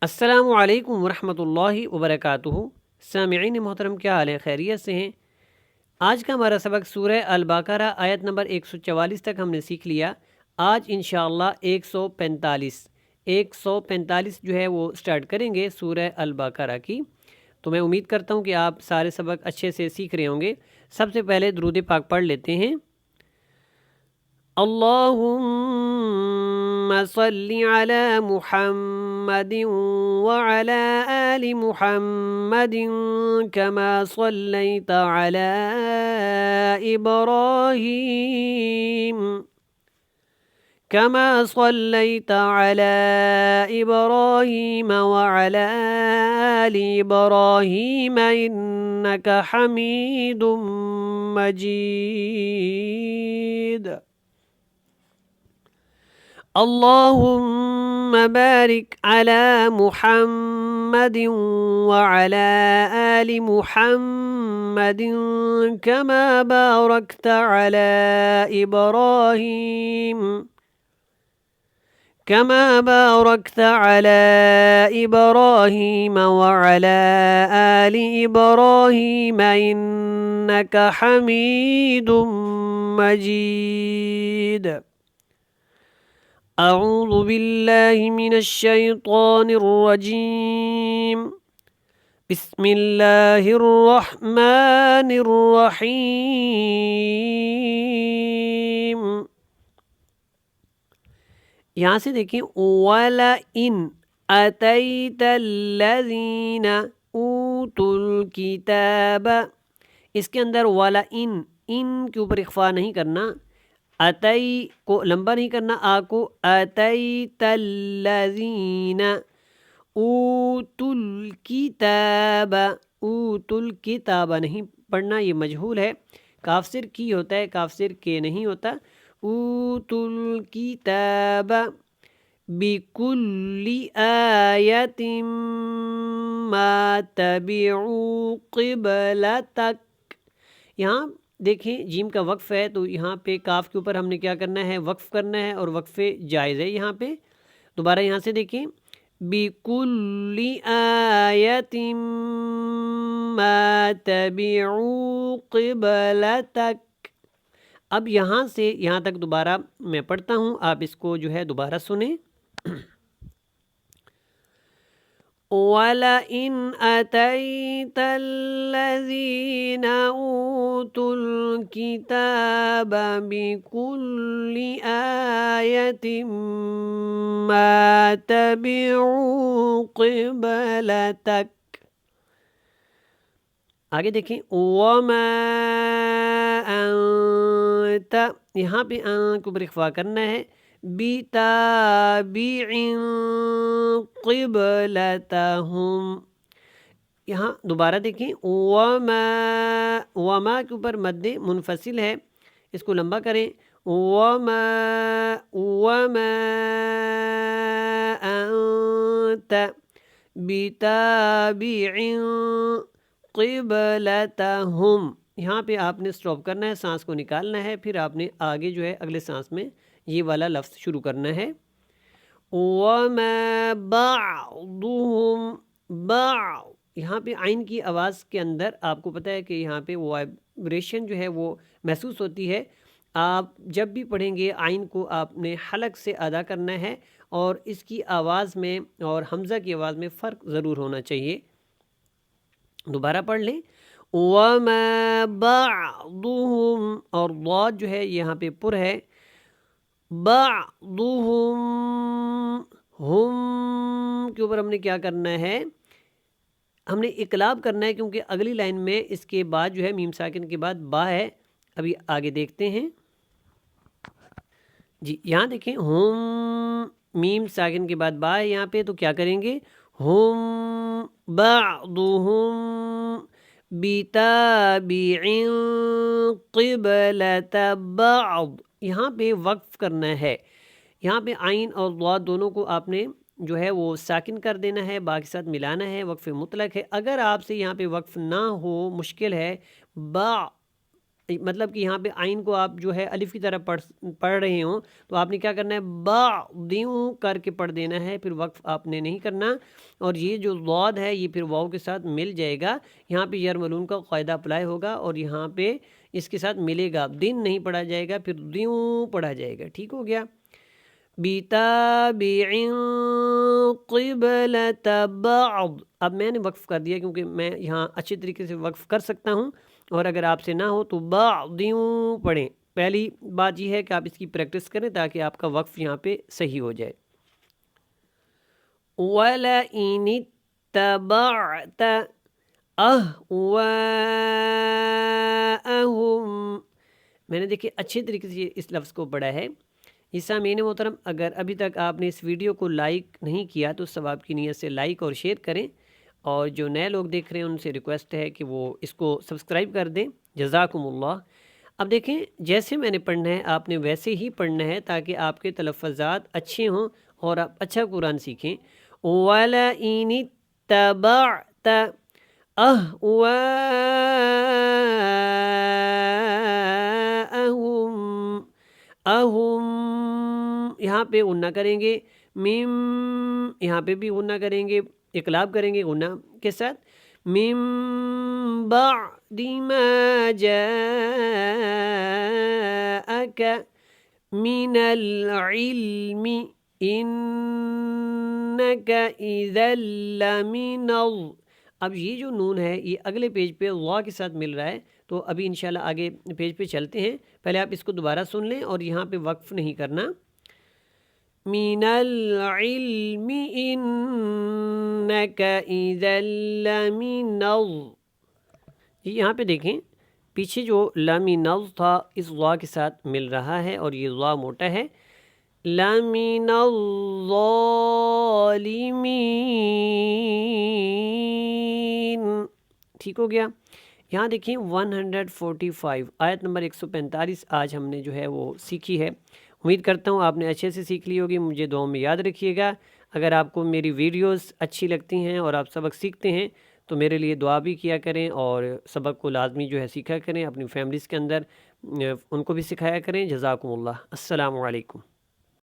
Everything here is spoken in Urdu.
السلام علیکم ورحمۃ اللہ وبرکاتہ۔ سامعین محترم، کیا حال ہے؟ خیریت سے ہیں؟ آج کا ہمارا سبق سورہ البقرہ آیت نمبر 144 تک ہم نے سیکھ لیا۔ آج انشاءاللہ 145 جو ہے وہ سٹارٹ کریں گے سورہ البقرہ کی۔ تو میں امید کرتا ہوں کہ آپ سارے سبق اچھے سے سیکھ رہے ہوں گے۔ سب سے پہلے درود پاک پڑھ لیتے ہیں۔ اللهم صل على محمد وعلى آل محمد كما صليت على إبراهيم وعلى آل إبراهيم إنك حميد مجيد۔ اللهم بارك على محمد وعلى آل محمد كما باركت على إبراهيم وعلى آل إبراهيم إنك حميد مجيد۔ اعوذ باللہ من الشیطان الرجیم، بسم اللہ الرحمن الرحیم۔ یہاں سے دیکھیں وَلَئِنْ أَتَيْتَ الَّذِينَ أُوتُوا الْكِتَابَ، اس کے اندر وَلَئِنْ، ان کے اوپر اخفا نہیں کرنا، اتئی کو لمبا نہیں کرنا، آ کو اتیت الذین اوتوا الکتاب، اوتوا الکتاب نہیں پڑھنا، یہ مجہول ہے، کاف سر کی ہوتا ہے، کاف سر کے نہیں ہوتا۔ اوتوا الکتاب بکل آیۃ ما تبعوا قبلتک، یہاں دیکھیں جیم کا وقف ہے تو یہاں پہ کاف کے اوپر ہم نے کیا کرنا ہے؟ وقف کرنا ہے، اور وقف جائز ہے یہاں پہ۔ دوبارہ یہاں سے دیکھیں بِكُلِّ آیَةٍ مَا تَبِعُوا قِبْلَتَكَ۔ اب یہاں سے یہاں تک دوبارہ میں پڑھتا ہوں، آپ اس کو جو ہے دوبارہ سنیں۔ وَلَئِنْ أَتَيْتَ الَّذِينَ أُوتُوا الْكِتَابَ بِكُلِّ آيَةٍ مَا تَبِعُوا قِبْلَتَكَ، آگے دیکھیں وَمَا أَنْتَ، یہاں پہ آن کو اخفا کرنا ہے، بِتَابِعٍ قِبْلَتَهُمْ، یہاں دوبارہ دیکھیں وما کے اوپر مد منفصل ہے، اس کو لمبا کریں، وما أنت بتابع قبلتهم، یہاں پہ آپ نے سٹاپ کرنا ہے، سانس کو نکالنا ہے، پھر آپ نے آگے جو ہے اگلے سانس میں یہ والا لفظ شروع کرنا ہے۔ وما بعضهم، یہاں پہ عین کی آواز کے اندر آپ کو پتہ ہے کہ یہاں پہ وائبریشن جو ہے وہ محسوس ہوتی ہے۔ آپ جب بھی پڑھیں گے عین کو آپ نے حلق سے ادا کرنا ہے، اور اس کی آواز میں اور حمزہ کی آواز میں فرق ضرور ہونا چاہیے۔ دوبارہ پڑھ لیں، وما بعضهم، اور ضاد جو ہے یہاں پہ پر ہے، بعضهم، ہم کے اوپر ہم نے کیا کرنا ہے؟ ہم نے اقلاب کرنا ہے، کیونکہ اگلی لائن میں اس کے بعد جو ہے میم ساکن کے بعد با ہے۔ ابھی آگے دیکھتے ہیں جی، یہاں دیکھیں ہم میم ساکن کے بعد با ہے یہاں پہ، تو کیا کریں گے؟ ہم بعضهم بتابع قبلة بعض، یہاں پہ وقف کرنا ہے، یہاں پہ عین اور ضاد دونوں کو آپ نے جو ہے وہ ساکن کر دینا ہے، باقی ساتھ ملانا ہے، وقف مطلق ہے۔ اگر آپ سے یہاں پہ وقف نہ ہو، مشکل ہے، با مطلب کہ یہاں پہ آئین کو آپ جو ہے الف کی طرح پڑھ رہے ہوں تو آپ نے کیا کرنا ہے بعضیوں کر کے پڑھ دینا ہے، پھر وقف آپ نے نہیں کرنا، اور یہ جو ضاد ہے یہ پھر واو کے ساتھ مل جائے گا، یہاں پہ یرملون کا قاعدہ اپلائی ہوگا اور یہاں پہ اس کے ساتھ ملے گا، دن نہیں پڑھا جائے گا، پھر دیوں پڑھا جائے گا، ٹھیک ہو گیا۔ بِتَابِعٍ قِبْلَةَ بَعْض، اب میں نے وقف کر دیا کیونکہ میں یہاں اچھے طریقے سے وقف کر سکتا ہوں، اور اگر آپ سے نہ ہو تو بعضیوں پڑھیں۔ پہلی بات یہ ہے کہ آپ اس کی پریکٹس کریں تاکہ آپ کا وقف یہاں پہ صحیح ہو جائے۔ وَلَئِنِ اتَّبَعْتَ أَهْوَاءَهُمْ، میں نے دیکھیں اچھے طریقے سے اس لفظ کو پڑھا ہے۔ سامعین محترم، اگر ابھی تک آپ نے اس ویڈیو کو لائک نہیں کیا تو ثواب کی نیت سے لائک اور شیئر کریں، اور جو نئے لوگ دیکھ رہے ہیں ان سے ریکویسٹ ہے کہ وہ اس کو سبسکرائب کر دیں۔ جزاکم اللہ۔ اب دیکھیں جیسے میں نے پڑھنا ہے آپ نے ویسے ہی پڑھنا ہے تاکہ آپ کے تلفظات اچھے ہوں اور آپ اچھا قرآن سیکھیں۔ وَلَئِنِ اتَّبَعْتَ أَهْوَاءَهُمْ، یہاں پہ غنہ کریں گے، یہاں پہ بھی غنہ کریں گے، اقلاب کریں گے غنہ کے ساتھ، من بعد ما جاءك من العلم انك اذا لمن اب یہ جو نون ہے یہ اگلے پیج پہ وا کے ساتھ مل رہا ہے، تو ابھی انشاءاللہ آگے پیج پہ چلتے ہیں، پہلے آپ اس کو دوبارہ سن لیں اور یہاں پہ وقف نہیں کرنا۔ من العلم انك اذا لمن یہاں پہ دیکھیں پیچھے جو لمن تھا اس وا کے ساتھ مل رہا ہے اور یہ وا موٹا ہے، لمن الظالمین، ٹھیک ہو گیا۔ یہاں دیکھیں 145 آیت نمبر 145 آج ہم نے جو ہے وہ سیکھی ہے۔ امید کرتا ہوں آپ نے اچھے سے سیکھ لی ہوگی، مجھے دعاؤں میں یاد رکھیے گا۔ اگر آپ کو میری ویڈیوز اچھی لگتی ہیں اور آپ سبق سیکھتے ہیں تو میرے لیے دعا بھی کیا کریں، اور سبق کو لازمی جو ہے سیکھا کریں، اپنی فیملیز کے اندر ان کو بھی سکھایا کریں۔ جزاکم اللہ، السلام علیکم۔